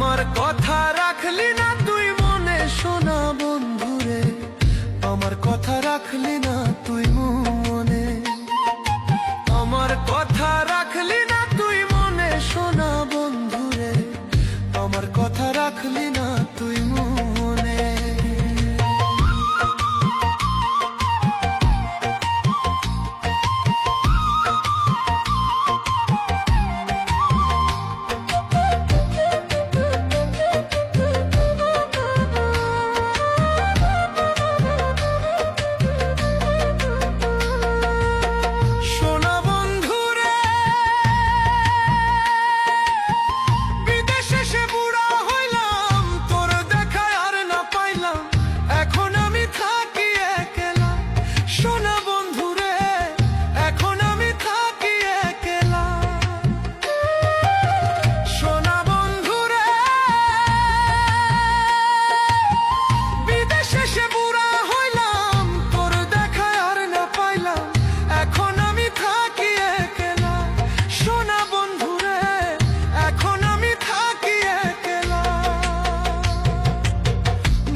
আমার কথা রাখলি না তুই মনে শোনা বন্ধুরে, আমার কথা রাখলি না তুই মনে, আমার কথা রাখলি না তুই মনে শোনা বন্ধুরে, আমার কথা রাখলি না তুই মনে।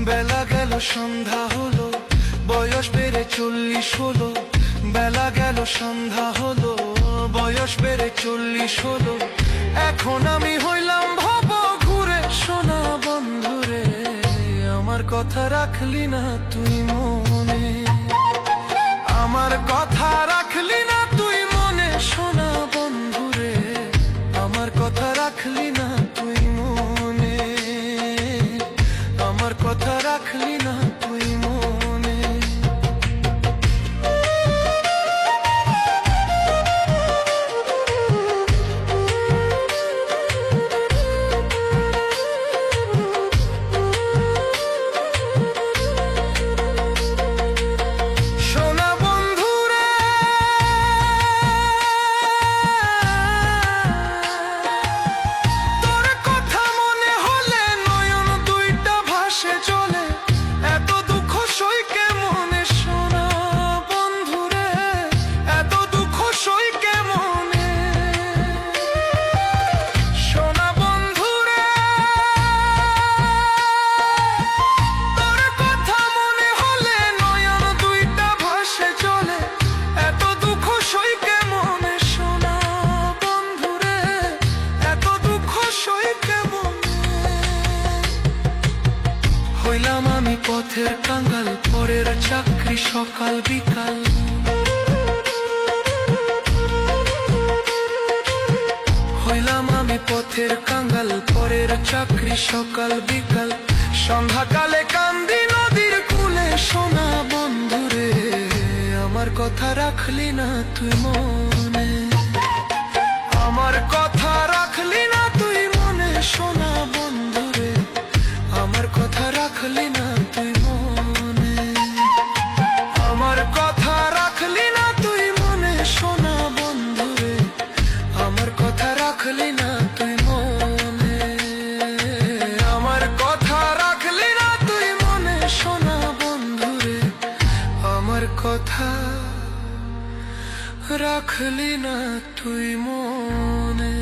বেলা গেল সন্ধ্যা হলো, বয়স বেড়ে 40 হলো, বেলা গেল সন্ধ্যা হলো, বয়স বেড়ে 40 হলো, এখন আমি হইলাম ভব ঘুরে। সোনা বন্ধুরে, আমার কথা রাখলি না তুই মনে, আমার কথা রাখলি না তুই মনে। সোনা বন্ধুরে, আমার কথা রাখলি না তুই মনে, আমার কথা রাখলি না তুই মনে। সোনা বন্ধুরে, তোর কথা মনে হলে নয়ন দুইটা ভাসে চলে, এত দুঃখ সই কেমনে। সোনা বন্ধুরে, এত দুঃখ সই কেমনে। সোনা বন্ধুরে, তোর কথা মনে হলে নয়ন দুইটা ভাসে চলে, এত দুঃখ সই কেমনে। সোনা বন্ধুরে, এত দুঃখ সই কেমনে। হইলাম আমি পথের কাঙ্গাল, পরের চাকরি সকাল বিকাল, হইলাম আমি পথের কাঙ্গাল, পরের চাকরি সকাল বিকাল, সন্ধ্যাকালে কান্দি নদীর কূলে। সোনা বন্ধুরে, আমার কথা রাখলি না তুই মনে, আমার কথা রাখলি না তুই মনে। সোনা বন্ধুরে, আমার কথা রাখলি না তুই মনে, আমার কথা রাখলি না তুই মনে। সোনা বন্ধুরে, আমার কথা রাখলি না তুই মনে, আমার কথা রাখলি না তুই মনে। সোনা বন্ধুরে, আমার কথা রাখলি না তুই মনে।